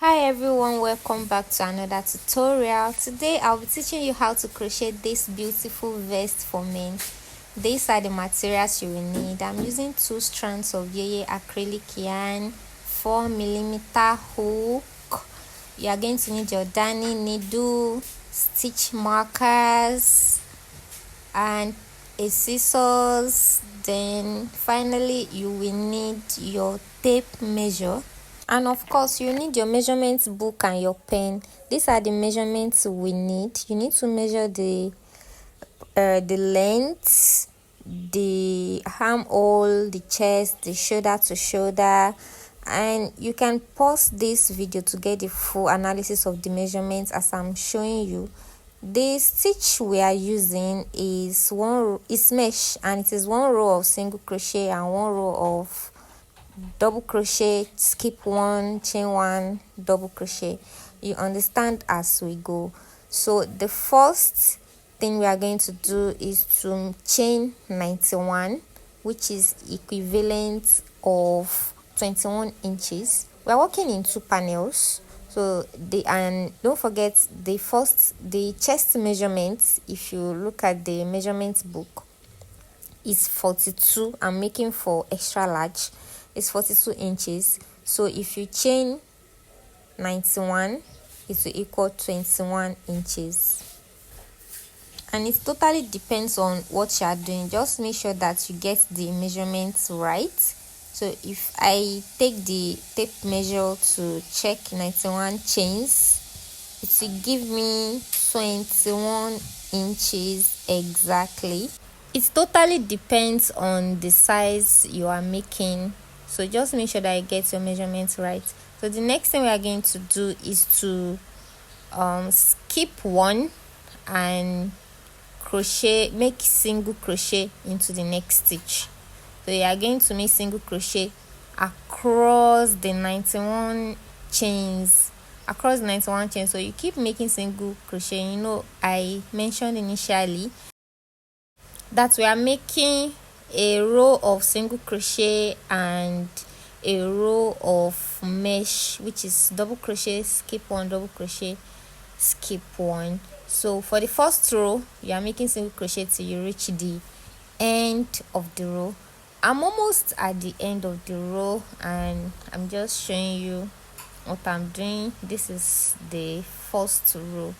Hi everyone, welcome back to another tutorial. Today I'll be teaching you how to crochet this beautiful vest for men. These are the materials you will need. I'm using 2 strands of Yeye Acrylic yarn, 4mm hook. You are going to need your darning needle, stitch markers, and a scissors. Then finally you will need your tape measure. And of course, you need your measurement book and your pen. These are the measurements we need. You need to measure the length, the armhole, the chest, the shoulder to shoulder. And you can pause this video to get the full analysis of the measurements as I'm showing you. The stitch we are using is mesh, and it is 1 row of single crochet and 1 row of double crochet, skip 1, chain 1, double crochet. You understand as we go. So the first thing we are going to do is to chain 91, which is equivalent of 21 inches. We are working in 2 panels. So and don't forget the chest measurement. If you look at the measurement book, is 42. I'm making for extra large. It's 42 inches. So if you chain 91, it will equal 21 inches. And it totally depends on what you are doing. Just make sure that you get the measurements right. So if I take the tape measure to check 91 chains, it will give me 21 inches exactly. It totally depends on the size you are making. So just make sure that you get your measurements right. So the next thing we are going to do is to skip 1 and make single crochet into the next stitch. So you are going to make single crochet across the 91 chains. So you keep making single crochet. I mentioned initially that we are making a row of single crochet and a row of mesh, which is double crochet, skip 1, double crochet, skip 1. So for the first row, you are making single crochet till you reach the end of the row. I'm almost at the end of the row and I'm just showing you what I'm doing. This is the first row.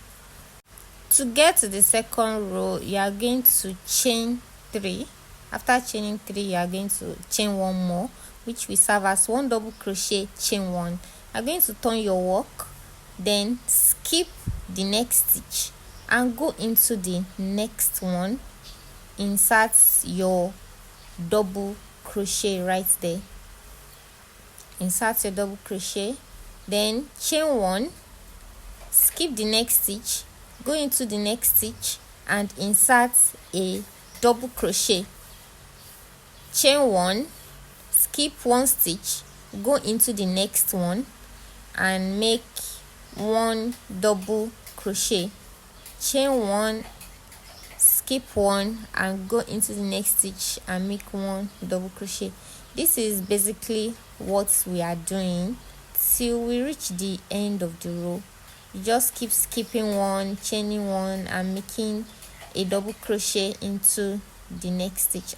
To get to the second row, you are going to chain 3. After chaining 3, you are going to chain 1 more, which will serve as 1 double crochet, chain 1. You are going to turn your work, then skip the next stitch and go into the next one. Insert your double crochet right there. Insert your double crochet, then chain 1, skip the next stitch, go into the next stitch and insert a double crochet, chain 1, skip 1 stitch, go into the next one and make 1 double crochet, chain 1, skip 1 and go into the next stitch and make 1 double crochet. This is basically what we are doing till we reach the end of the row. You just keep skipping 1, chaining 1 and making a double crochet into the next stitch.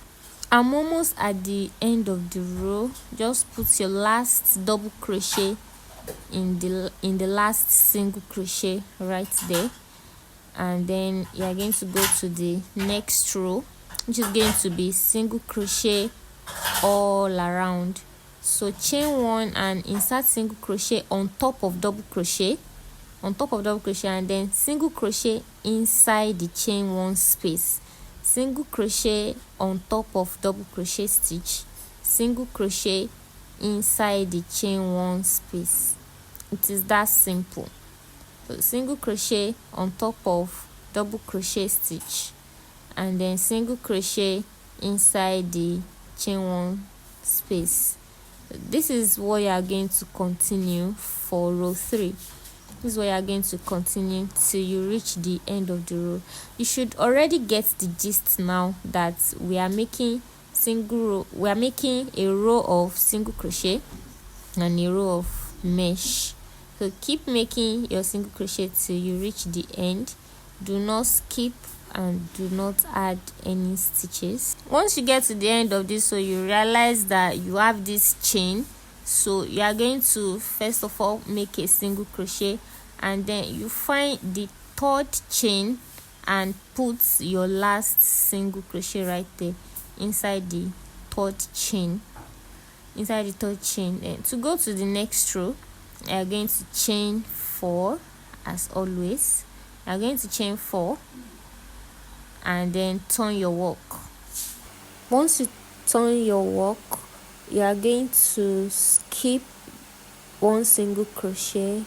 I'm almost at the end of the row. Just put your last double crochet in the last single crochet right there, and then you are going to go to the next row, which is going to be single crochet all around. So chain 1 and insert single crochet on top of double crochet, and then single crochet inside the chain 1 space, single crochet on top of double crochet stitch, single crochet inside the chain 1 space. It is that simple. So single crochet on top of double crochet stitch and then single crochet inside the chain 1 space. This is what you are going to continue for row 3. This is what you are going to continue till you reach the end of the row. You should already get the gist now that we are making a row of single crochet and a row of mesh. So keep making your single crochet till you reach the end. Do not skip and do not add any stitches. Once you get to the end of this, so you realize that you have this chain, so you are going to first of all make a single crochet, and then you find the third chain and put your last single crochet right there inside the third chain. And to go to the next row, you are going to chain 4 as always. You are going to chain 4 and then turn your work. Once you turn your work, you are going to skip 1 single crochet,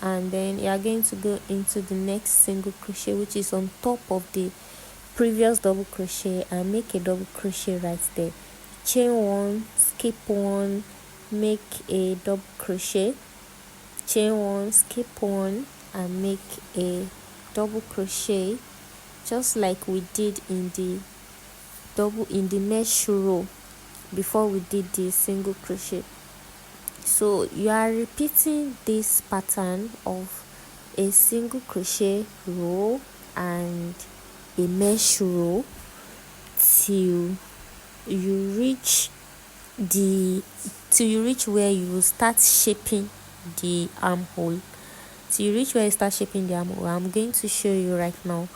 and then you are going to go into the next single crochet, which is on top of the previous double crochet, and make a double crochet right there. Chain 1, skip 1, make a double crochet, chain 1, skip 1, and make a double crochet, just like we did in the mesh row before we did the single crochet. So you are repeating this pattern of a single crochet row and a mesh row till you reach where you will start shaping the armhole. I'm going to show you right now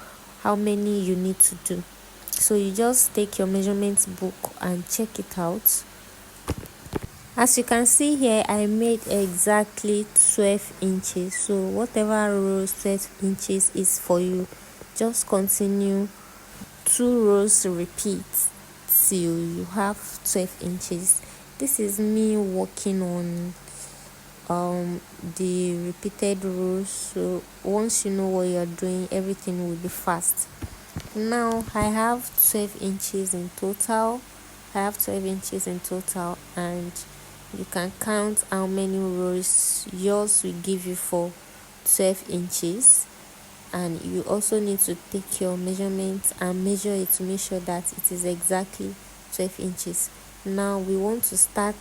how many you need to do. So you just take your measurement book and check it out. As you can see here, I made exactly 12 inches. So whatever rows 12 inches is for you, just continue 2 rows, repeat till you have 12 inches. This is me working on the repeated rows, so once you know what you're doing, everything will be fast. Now I have 12 inches in total. And you can count how many rows yours will give you for 12 inches. And you also need to take your measurements and measure it to make sure that it is exactly 12 inches. Now we want to start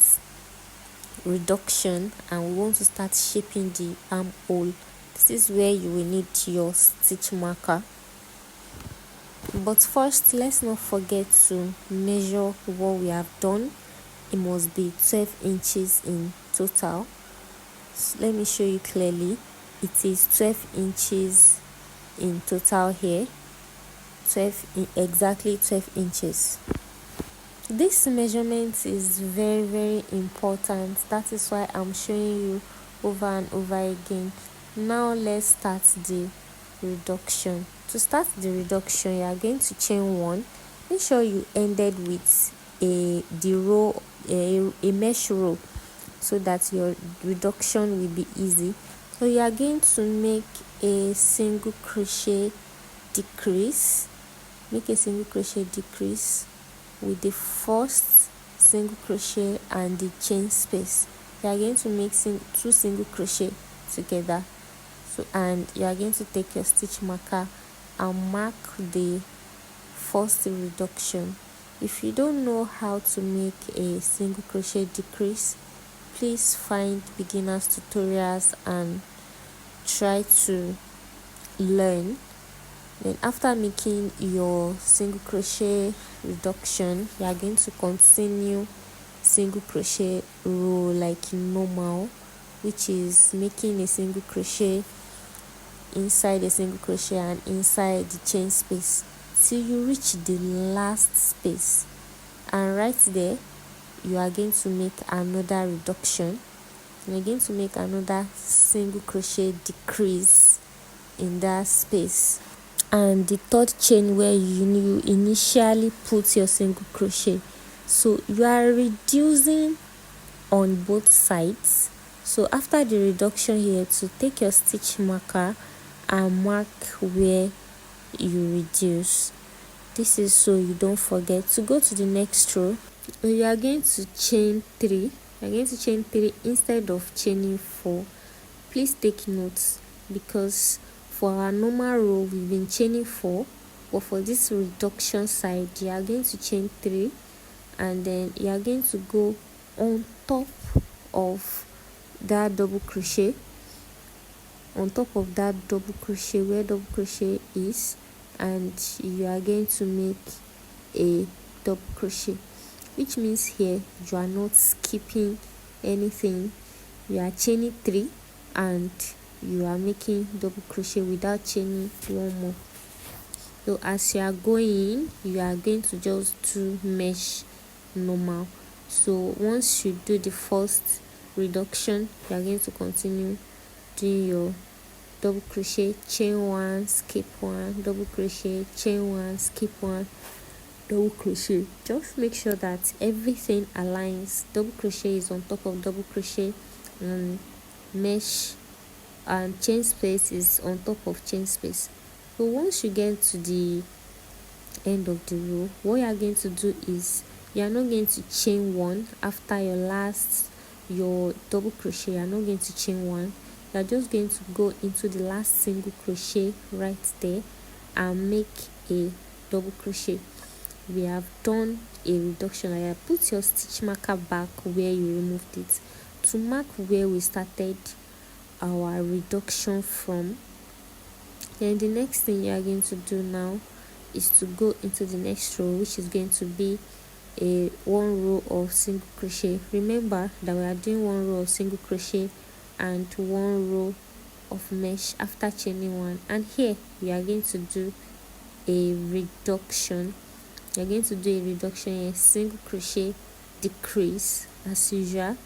reduction, and we want to start shaping the armhole. This is where you will need your stitch marker. But first, let's not forget to measure what we have done. It must be 12 inches in total. So let me show you clearly. It is 12 inches in total here. Exactly 12 inches. This measurement is very, very important. That is why I'm showing you over and over again. Now let's start the reduction. To start the reduction, you are going to chain 1. Make sure you ended with a mesh row so that your reduction will be easy. So you are going to make a single crochet decrease. Make a single crochet decrease with the first single crochet and the chain space. You are going to make 2 single crochet together. So, and you are going to take your stitch marker and mark the first reduction. If you don't know how to make a single crochet decrease, please find beginners tutorials and try to learn. Then after making your single crochet reduction, you are going to continue single crochet row like normal, which is making a single crochet inside a single crochet and inside the chain space till you reach the last space. And right there, you are going to make another reduction. You're going to make another single crochet decrease in that space, and the third chain where you initially put your single crochet. So you are reducing on both sides. So after the reduction here, to take your stitch marker and mark where you reduce. This is so you don't forget. To go to the next row, you are going to chain 3. You are going to chain 3 instead of chaining 4. Please take notes, because for our normal row we've been chaining 4, but for this reduction side you are going to chain 3, and then you are going to go on top of that double crochet on top of that double crochet where double crochet is, and you are going to make a double crochet, which means here you are not skipping anything. You are chaining 3 and you are making double crochet without chaining one more. So as you are going to just do mesh normal. So once you do the first reduction, you are going to continue doing your double crochet, chain 1, skip 1, double crochet, chain 1, skip 1, double crochet. Just make sure that everything aligns. Double crochet is on top of double crochet, and mesh and chain space is on top of chain space. So once you get to the end of the row, what you are going to do is you are not going to chain 1 after your double crochet. You are not going to chain 1. You are just going to go into the last single crochet right there and make a double crochet. We have done a reduction. I have put your stitch marker back where you removed it to mark where we started our reduction from. Then the next thing you are going to do now is to go into the next row, which is going to be a 1 row of single crochet. Remember that we are doing 1 row of single crochet and 1 row of mesh after chaining 1, and here we are going to do a reduction. You're going to do a reduction here, single crochet, decrease as usual.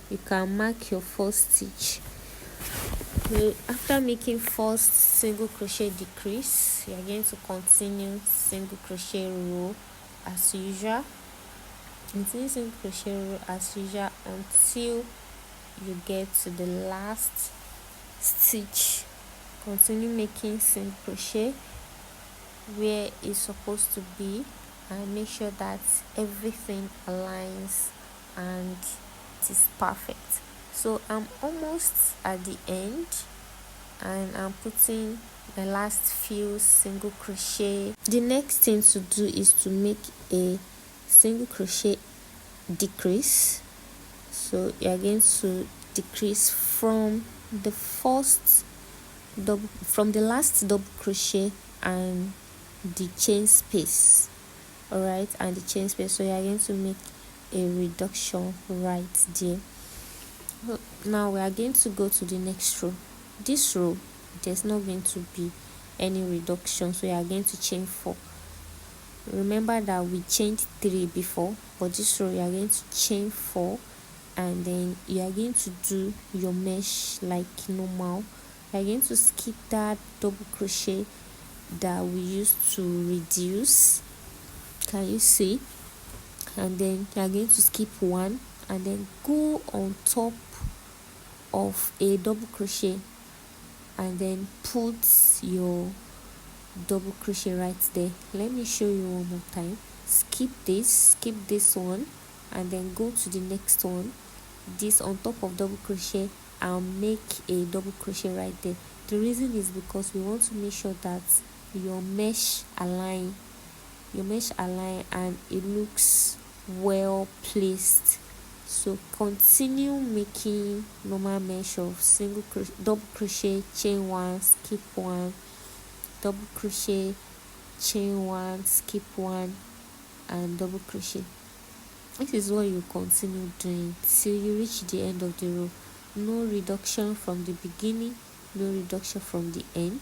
You can mark your first stitch. So after making first single crochet decrease, you are going to continue single crochet row as usual. Continue single crochet row as usual until you get to the last stitch. Continue making single crochet where it's supposed to be, and make sure that everything aligns and it is perfect. So I'm almost at the end and I'm putting the last few single crochet. The next thing to do is to make a single crochet decrease. So you are going to decrease from the last double crochet and the chain space, all right, and the chain space. So you are going to make a reduction right there. Now we are going to go to the next row. This row there's not going to be any reduction, so you are going to chain 4. Remember that we chained 3 before, but this row you are going to chain 4, and then you are going to do your mesh like normal. You are going to skip that double crochet that we used to reduce, can you see? And then you are going to skip 1 and then go on top of a double crochet and then put your double crochet right there. Let me show you one more time. Skip this one, and then go to the next one, this on top of double crochet, and make a double crochet right there. The reason is because we want to make sure that your mesh align and it looks well placed. So continue making normal mesh of single crochet, double crochet, chain 1, skip 1, double crochet, chain 1, skip 1, and double crochet. This is what you continue doing till you reach the end of the row. No reduction from the beginning, no reduction from the end.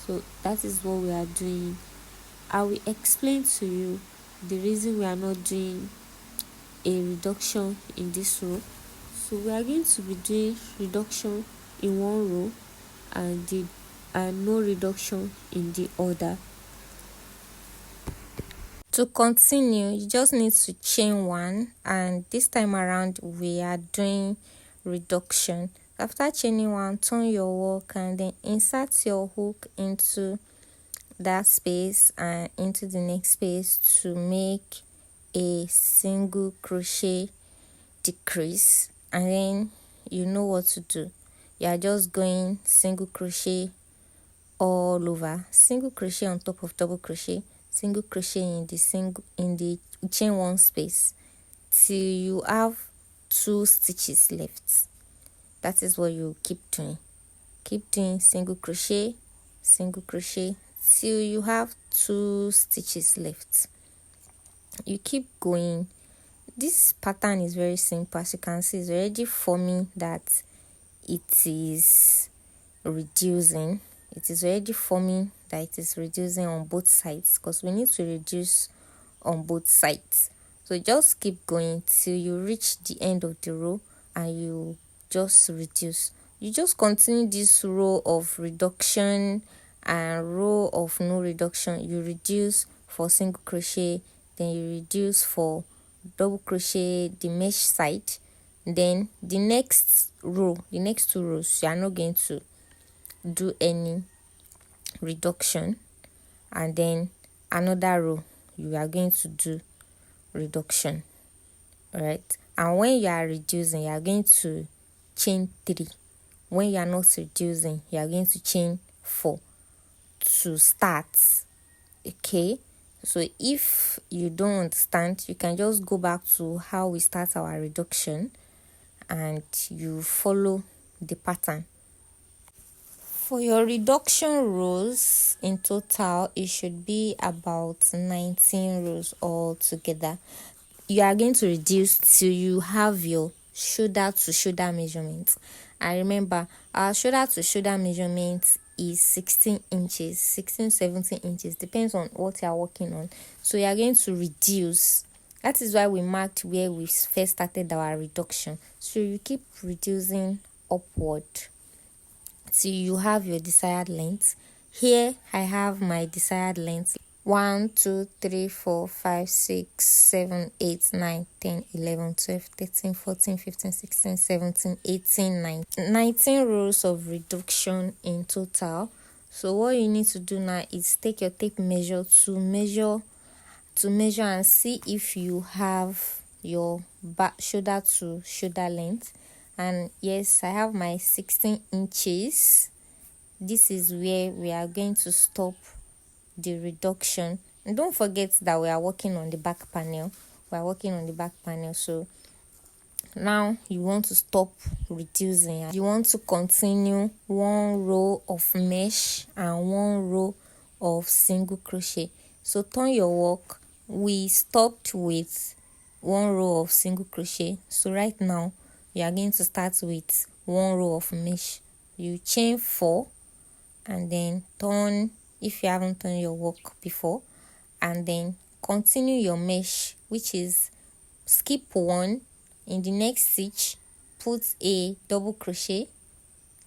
So that is what we are doing. I will explain to you the reason we are not doing a reduction in this row. So we are going to be doing reduction in one row and no reduction in the other. To continue, you just need to chain 1, and this time around we are doing reduction. After chaining 1, turn your work and then insert your hook into that space and into the next space to make a single crochet decrease, and then you know what to do. You are just going single crochet all over, single crochet on top of double crochet, single crochet in the chain 1 space till you have 2 stitches left. That is what you keep doing. keep doing single crochet till you have 2 stitches left. You keep going. This pattern is very simple. As you can see, it's already forming that it is reducing. It is already forming that it is reducing on both sides, because we need to reduce on both sides. So just keep going till you reach the end of the row and you just reduce. You just continue this row of reduction and row of no reduction. You reduce for single crochet, then you reduce for double crochet the mesh side. Then the next row, the next 2 rows, you are not going to do any reduction, and then another row you are going to do reduction. All right, and when you are reducing, you are going to chain 3. When you are not reducing, you are going to chain 4 to start. Okay, so if you don't understand, you can just go back to how we start our reduction and you follow the pattern. For your reduction rows in total, it should be about 19 rows altogether. You are going to reduce till you have your shoulder to shoulder measurement. And remember, our shoulder to shoulder measurement is 16 inches, 16, 17 inches, depends on what you are working on. So you are going to reduce. That is why we marked where we first started our reduction. So you keep reducing upward till you have your desired length. Here I have my desired length: 1, 2, 3, 4, 5, 6, 7, 8, 9, 10, 11, 12, 13, 14, 15, 16, 17, 18, 19. 19 rows of reduction in total. So what you need to do now is take your tape measure to measure and see if you have your back shoulder to shoulder length. And yes, I have my 16 inches. This is where we are going to stop the reduction. And don't forget that we are working on the back panel. So now you want to stop reducing. You want to continue 1 row of mesh and 1 row of single crochet. So turn your work. We stopped with 1 row of single crochet. So right now you are going to start with 1 row of mesh. You chain 4 and then turn, if you haven't done your work before, and then continue your mesh, which is skip 1. In the next stitch, put a double crochet,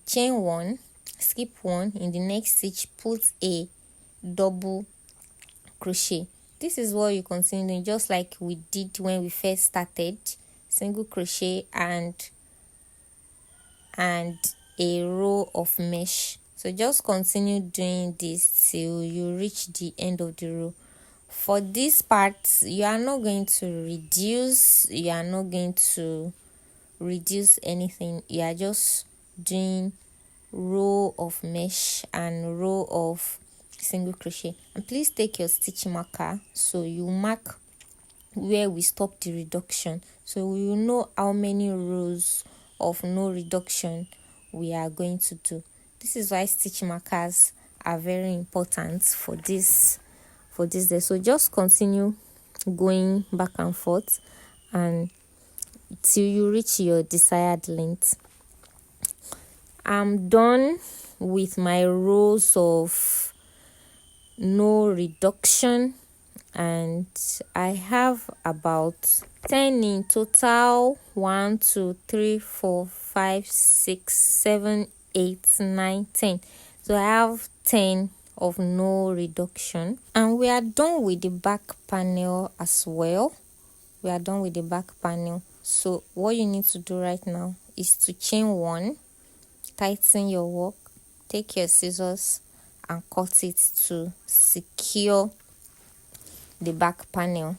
chain 1, skip 1. In the next stitch, put a double crochet. This is what you continue doing, just like we did when we first started. Single crochet and a row of mesh. So just continue doing this till you reach the end of the row. For this part, you are not going to reduce. You are not going to reduce anything. You are just doing row of mesh and row of single crochet. And please take your stitch marker, so you mark where we stop the reduction, so we will know how many rows of no reduction we are going to do. This is why stitch markers are very important for this day. So just continue going back and forth and till you reach your desired length. I'm done with my rows of no reduction, and I have about 10 in total. 1, 2, 3, 4, 5, 6, 7, 8, 9, 10. So I have 10 of no reduction, and we are done with the back panel as well. So what you need to do right now is to chain 1, tighten your work, take your scissors and cut it to secure the back panel.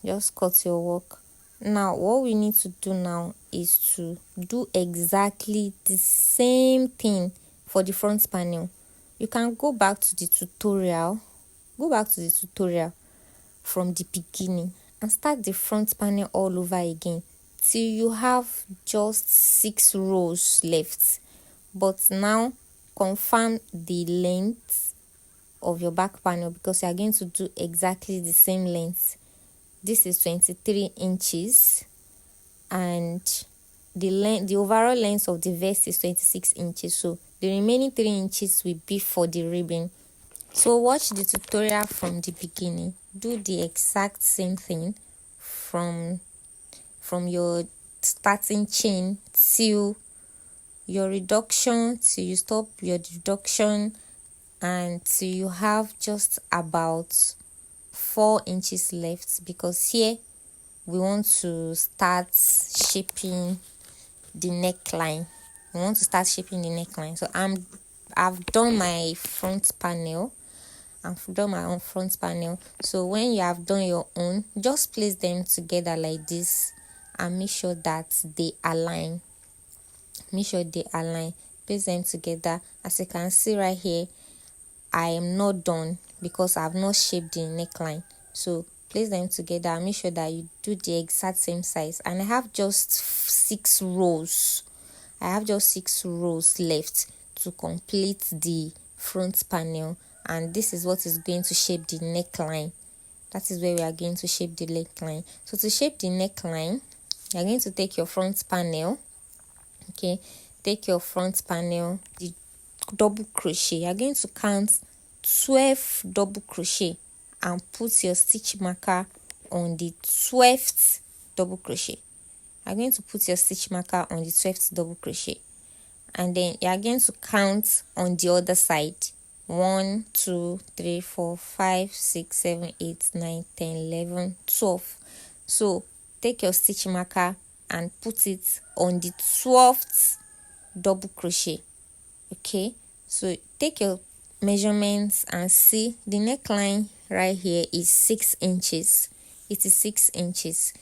Just cut your work. Now what we need to do now is to do exactly the same thing for the front panel. You can go back to the tutorial from the beginning and start the front panel all over again till you have just 6 rows left. but now confirm the length of your back panel, because you are going to do exactly the same length. This is 23 inches, and the overall length of the vest is 26 inches, so the remaining 3 inches will be for the ribbon. So watch the tutorial from the beginning. Do the exact same thing from your starting chain till your reduction, till you stop your reduction, and till you have just about 4 inches left, because here we want to start shaping the neckline. So I've done my front panel. I've done my own front panel. So when you have done your own, just place them together like this and make sure that they align. Place them together. As you can see right here, I am not done because I've not shaped the neckline. So place them together and make sure that you do the exact same size. And I have just 6 rows. Left to complete the front panel, and this is what is going to shape the neckline. That is where we are going to shape the neckline. So to shape the neckline, you are going to take your front panel. Okay, take your front panel, the double crochet. You are going to count 12 double crochet and put your stitch marker on the 12th double crochet. You are going to put your stitch marker on the 12th double crochet, and then you are going to count on the other side. 1 2 3 4 5 6 7 8 9 10 11 12. So take your stitch marker and put it on the 12th double crochet. Okay, so take your measurements and see the neckline right here is 6 inches. It is 6 inches.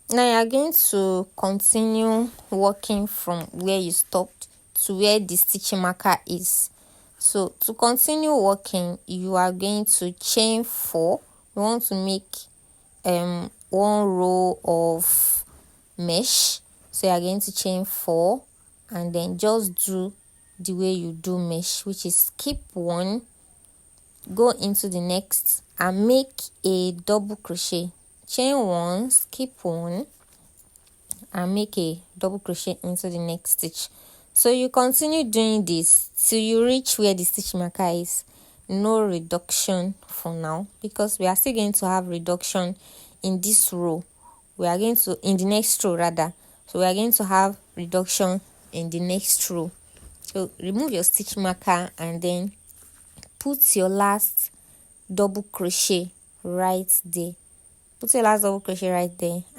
Now you are going to continue working from where you stopped to where the stitch marker is. So to continue working, you are going to chain 4. You want to make 1 row of mesh. So you are going to chain 4 and then just do the way you do mesh, which is skip 1, go into the next and make a double crochet. Chain 1, skip 1 and make a double crochet into the next stitch. So you continue doing this till you reach where the stitch marker is. No reduction for now, because we are still going to have reduction in this row. In the next row rather. So we are going to have reduction in the next row. So remove your stitch marker and then put your last double crochet right there.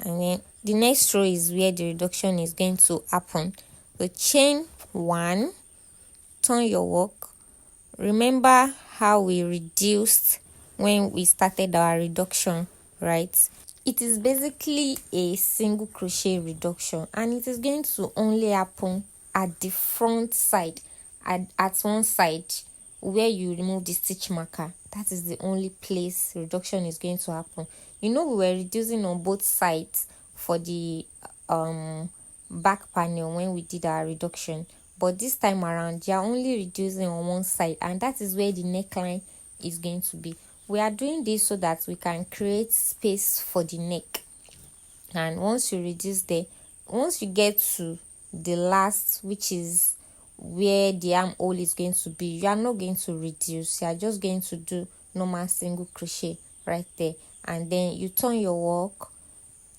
And then the next row is where the reduction is going to happen. So chain 1, turn your work. Remember how we reduced when we started our reduction, right? It is basically a single crochet reduction, and it is going to only happen at the front side, at one side where you remove the stitch marker. That is the only place reduction is going to happen. We were reducing on both sides for the back panel when we did our reduction, but this time around you are only reducing on one side, and that is where the neckline is going to be. We are doing this so that we can create space for the neck. And once you reduce there, once you get to the last, which is where the armhole is going to be, you are not going to reduce. You are just going to do normal single crochet right there, and then you turn your work,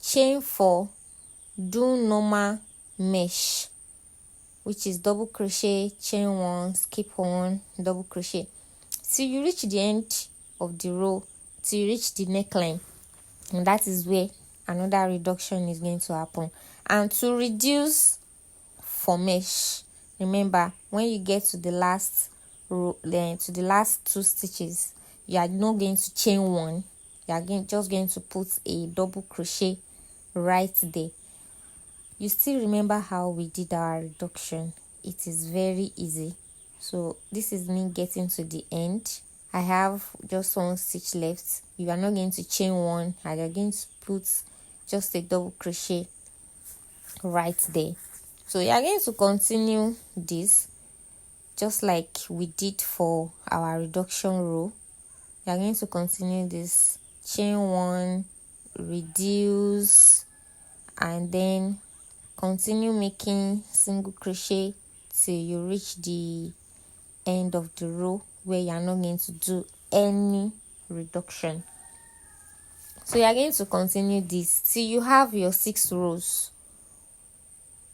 chain 4, do normal mesh, which is double crochet, chain 1, skip 1, double crochet till you reach the end of the row, till you reach the neckline, and that is where another reduction is going to happen. And to reduce for mesh, remember when you get to the last row, then to the last 2 stitches, you are not going to chain 1. You are just going to put a double crochet right there. You still remember how we did our reduction. It is very easy. So this is me getting to the end. I have just 1 stitch left. You are not going to chain 1, and you are going to put just a double crochet right there. So you are going to continue this just like we did for our reduction row. We are going to continue this. Chain 1, reduce, and then continue making single crochet till you reach the end of the row where you are not going to do any reduction. So you are going to continue this till you have your 6 rows.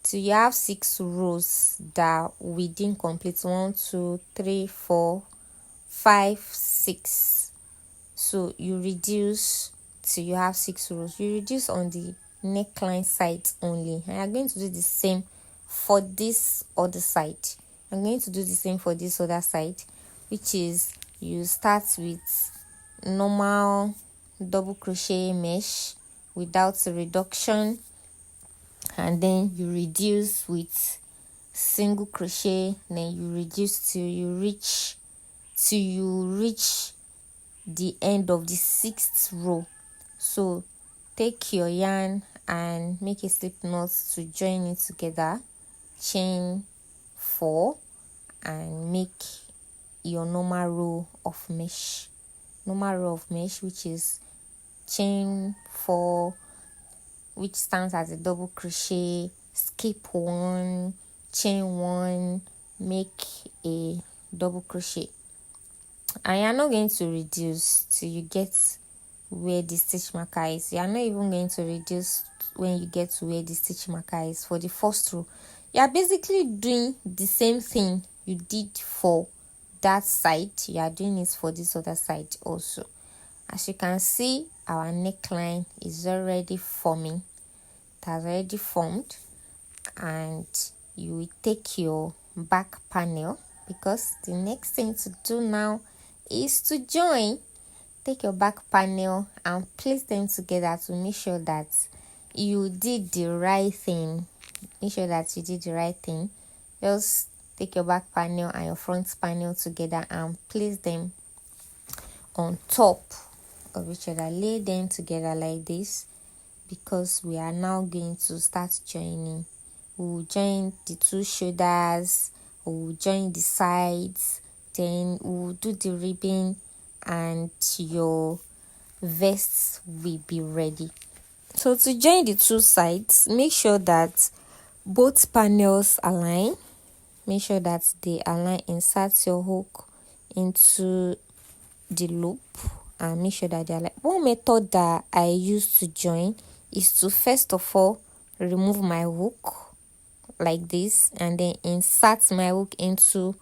Till you have 6 rows that we didn't complete. 1, 2, 3, 4, 5, 6. So you reduce till you have 6 rows. You reduce on the neckline side only, and I'm going to do the same for this other side. I'm going to do the same for this other side, which is you start with normal double crochet mesh without a reduction, and then you reduce with single crochet, then you reduce till you reach the end of the 6th row. So take your yarn and make a slip knot to join it together, chain 4, and make your normal row of mesh, which is chain 4, which stands as a double crochet, skip 1, chain 1, make a double crochet. And you're not going to reduce till you get where the stitch marker is. You're not even going to reduce when you get to where the stitch marker is for the first row. You're basically doing the same thing you did for that side. You are doing it for this other side also. As you can see, our neckline is already forming. It has already formed, and you will take your back panel, because the next thing to do now is to join. Take your back panel and place them together to make sure that you did the right thing. Just take your back panel and your front panel together and place them on top of each other. Lay them together like this, because we are now going to start joining. We will join the 2 shoulders, we will join the sides, then we will do the ribbon, and your vest will be ready. So to join the 2 sides, make sure that both panels align. Make sure that they align. Insert your hook into the loop and make sure that they align. One method that I use to join is to first of all remove my hook like this, and then insert my hook into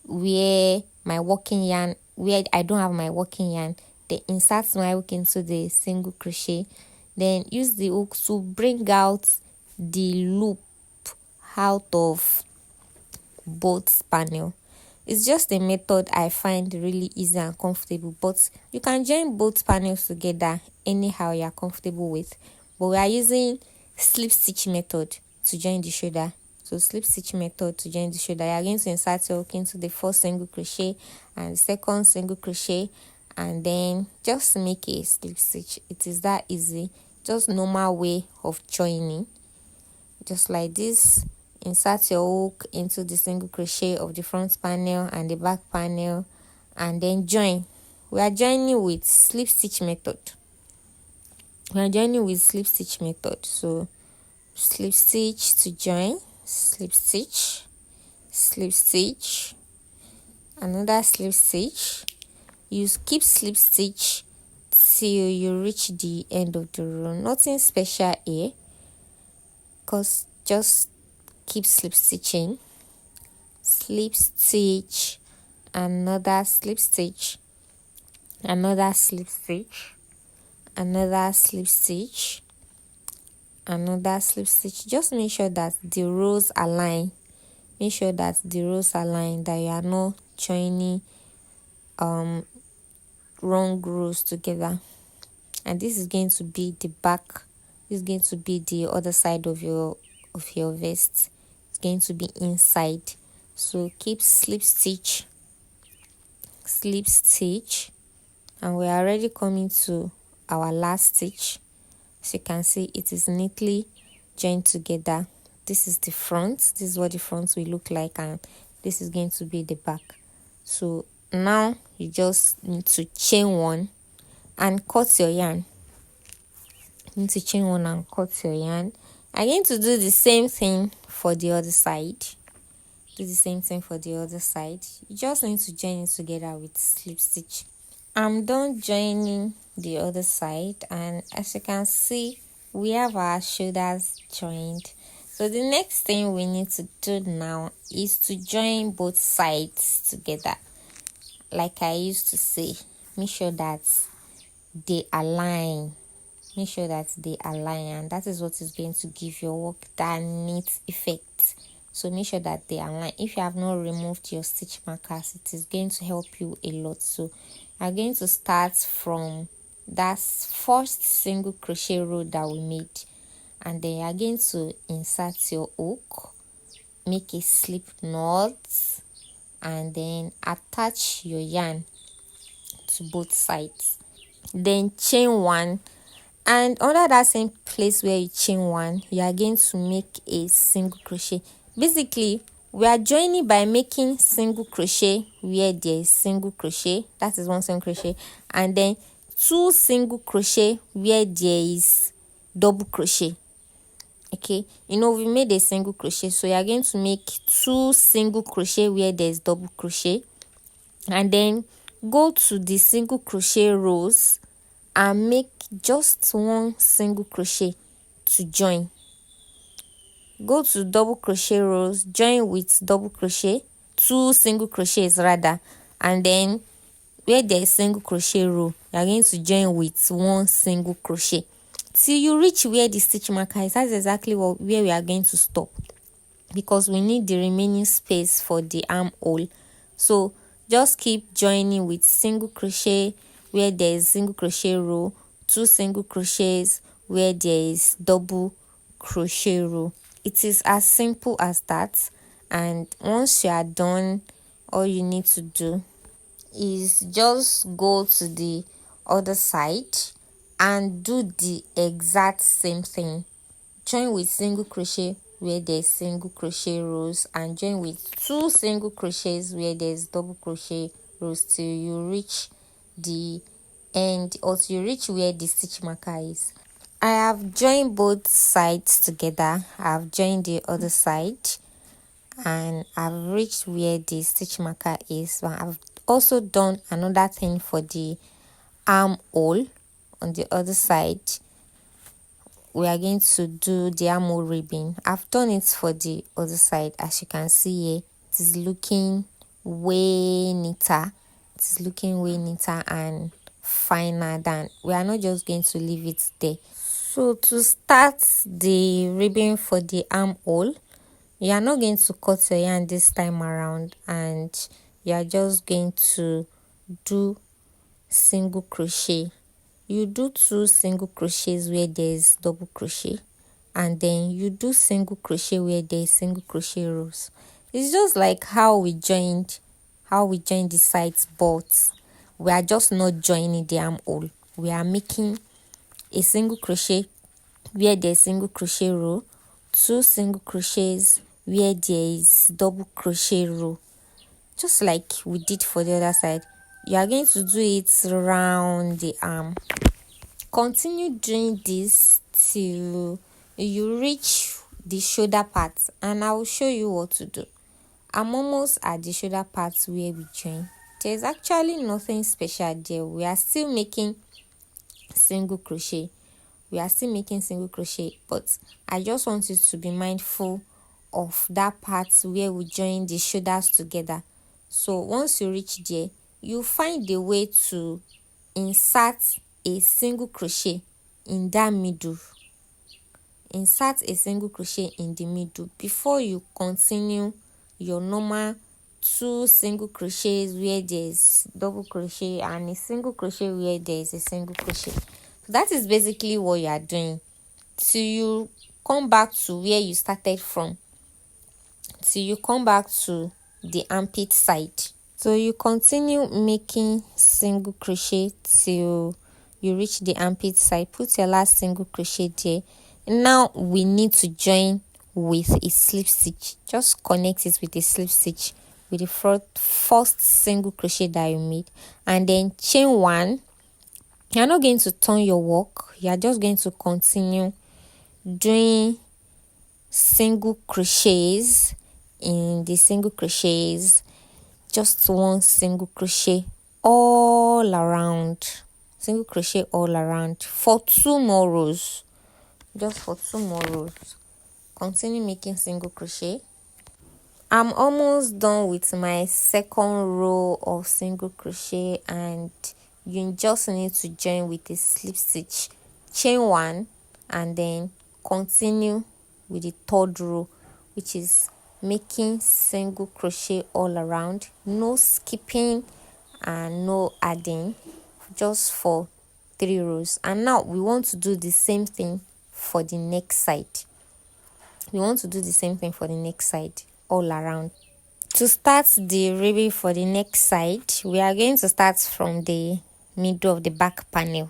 where I don't have my working yarn. Then insert my hook into the single crochet, then use the hook to bring out the loop out of both panel. It's just a method I find really easy and comfortable, but you can join both panels together anyhow you're comfortable with. But we are using slip stitch method to join the shoulder. So slip stitch method to join the shoulder, you are going to insert your hook into the first single crochet and the second single crochet, and then just make a slip stitch. It is that easy. Just normal way of joining, just like this. Insert your hook into the single crochet of the front panel and the back panel, and then join. We are joining with slip stitch method. So slip stitch to join, slip stitch, another slip stitch. You keep slip stitch till you reach the end of the row. Nothing special here, because just keep slip stitching. Slip stitch, another slip stitch, another slip stitch, another slip stitch, another slip stitch. Just make sure that the rows align. That you are not joining wrong rows together. And this is going to be the back. This is going to be the other side of your vest. It's going to be inside. So keep slip stitch, and we are already coming to our last stitch. As you can see, it is neatly joined together. This is the front. This is what the front will look like, and this is going to be the back. So now you just need to chain one and cut your yarn. You need to chain one and cut your yarn. I'm going to do the same thing for the other side. Do the same thing for the other side. You just need to join it together with slip stitch. I'm done joining the other side, and as you can see, we have our shoulders joined. So the next thing we need to do now is to join both sides together. Like I used to say, make sure that they align. Make sure that they align, and that is what is going to give your work that neat effect. So make sure that they align. If you have not removed your stitch markers, it is going to help you a lot. So I'm going to start from that first single crochet row that we made, and then you're going to insert your hook, make a slip knot, and then attach your yarn to both sides. Then chain one, and under that same place where you chain one, you are going to make a single crochet. Basically, we are joining by making single crochet where there is single crochet, that is one single crochet, and then 2 single crochet where there is double crochet. Okay, we made a single crochet, so you are going to make 2 single crochet where there is double crochet, and then go to the single crochet rows and make just 1 single crochet to join. Go to double crochet rows, join with double crochet, 2 single crochets rather, and then where there is single crochet row, you are going to join with 1 single crochet till you reach where the stitch marker is. That's exactly where we are going to stop, because we need the remaining space for the armhole. So just keep joining with single crochet where there is single crochet row, 2 single crochets where there is double crochet row. It is as simple as that, and once you are done, all you need to do is just go to the other side and do the exact same thing. Join with single crochet where there's single crochet rows, and join with 2 single crochets where there's double crochet rows till you reach the end, or till you reach where the stitch marker is. I have joined both sides together. I've joined the other side, and I've reached where the stitch marker is. But I've also done another thing for the armhole on the other side. We are going to do the armhole ribbing. I've done it for the other side. As you can see here, it is looking way neater. It is looking way neater and finer than. We are not just going to leave it there. So to start the ribbing for the armhole, you are not going to cut your yarn this time around, and you are just going to do single crochet. You do 2 single crochets where there is double crochet, and then you do single crochet where there is single crochet rows. It's just like how we joined the sides, but we are just not joining the armhole. We are making a single crochet where there is single crochet row, 2 single crochets where there is double crochet row, just like we did for the other side. You are going to do it around the arm. Continue doing this till you reach the shoulder part, and I will show you what to do. I'm almost at the shoulder part where we join. There's actually nothing special there. We are still making single crochet. But I just want you to be mindful of that part where we join the shoulders together. So once you reach there, you find a way to insert a single crochet in that middle. Insert a single crochet in the middle before you continue your normal 2 single crochets where there is double crochet and a single crochet where there is a single crochet. That is basically what you are doing till you come back to where you started from, till you come back to the armpit side. So you continue making single crochet till you reach the armpit side. Put your last single crochet there. Now we need to join with a slip stitch. Just connect it with a slip stitch with the first single crochet that you made, and then chain one. You're not going to turn your work, you're just going to continue doing single crochets in the single crochets, just one single crochet all around, single crochet all around for 2 more rows, just for 2 more rows. Continue making single crochet. I'm almost done with my second row of single crochet, and you just need to join with a slip stitch, chain one, and then continue with the third row, which is making single crochet all around, no skipping and no adding, just for 3 rows. And now we want to do the same thing for the next side. All around. To start the ribbing for the next side, we are going to start from the middle of the back panel.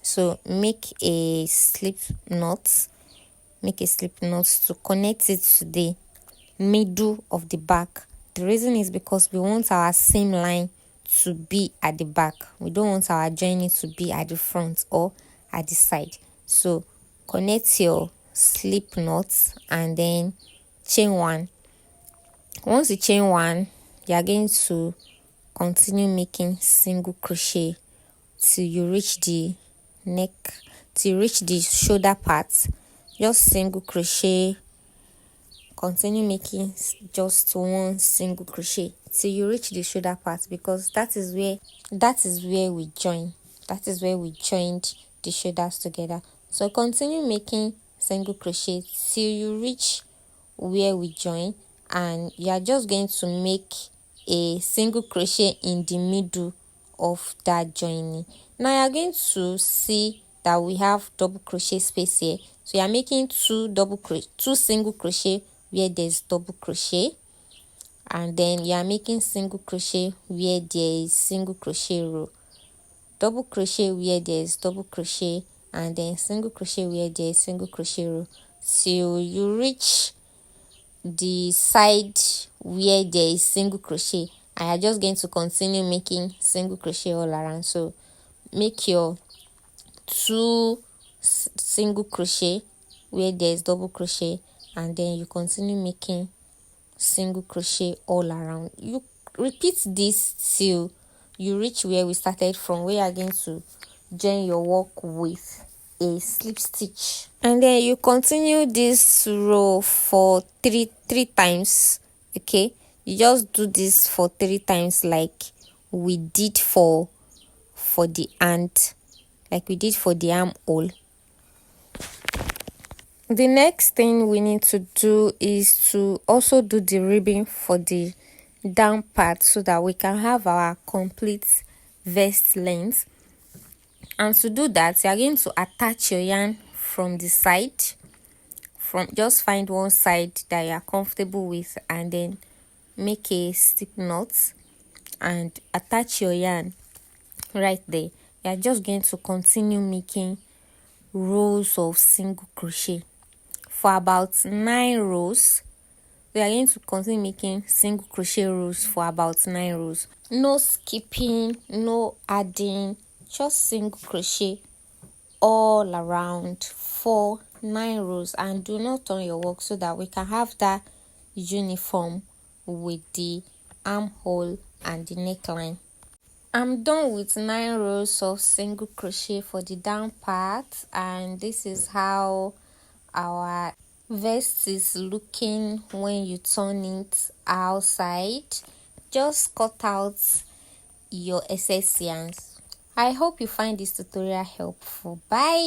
So make a slip knot to connect it to the middle of the back. The reason is because we want our seam line to be at the back. We don't want our joining to be at the front or at the side. So connect your slip knot and then chain one. Once you chain one, you are going to continue making single crochet till you reach the neck, till you reach the shoulder part. Just single crochet, continue making just one single crochet till you reach the shoulder part, because that is where we joined the shoulders together. So continue making single crochet till you reach where we join, and you are just going to make a single crochet in the middle of that joining. Now you are going to see that we have double crochet space here, so you are making 2 single crochet where there's double crochet, and then you are making single crochet where there is single crochet row, double crochet where there is double crochet, and then single crochet where there is single crochet row till you reach the side where there is single crochet. I am just going to continue making single crochet all around. So make your 2 single crochet where there is double crochet, and then you continue making single crochet all around. You repeat this till you reach where we started from, where you are going to join your work with a slip stitch, and then you continue this row for three times. Okay, you just do this for 3 times, like we did for the ant, like we did for the armhole. The next thing we need to do is to also do the ribbing for the down part, so that we can have our complete vest length. And to do that, you are going to attach your yarn from the side. Just find one side that you are comfortable with, and then make a slip knot and attach your yarn right there. You are just going to continue making rows of single crochet for about 9 rows. We are going to continue making single crochet rows for about 9 rows. No skipping, no adding, just single crochet all around for 9 rows. And do not turn your work, so that we can have that uniform with the armhole and the neckline. I'm done with 9 rows of single crochet for the down part, and this is how our vest is looking when you turn it outside. Just cut out your excess yarns. I hope you find this tutorial helpful. Bye.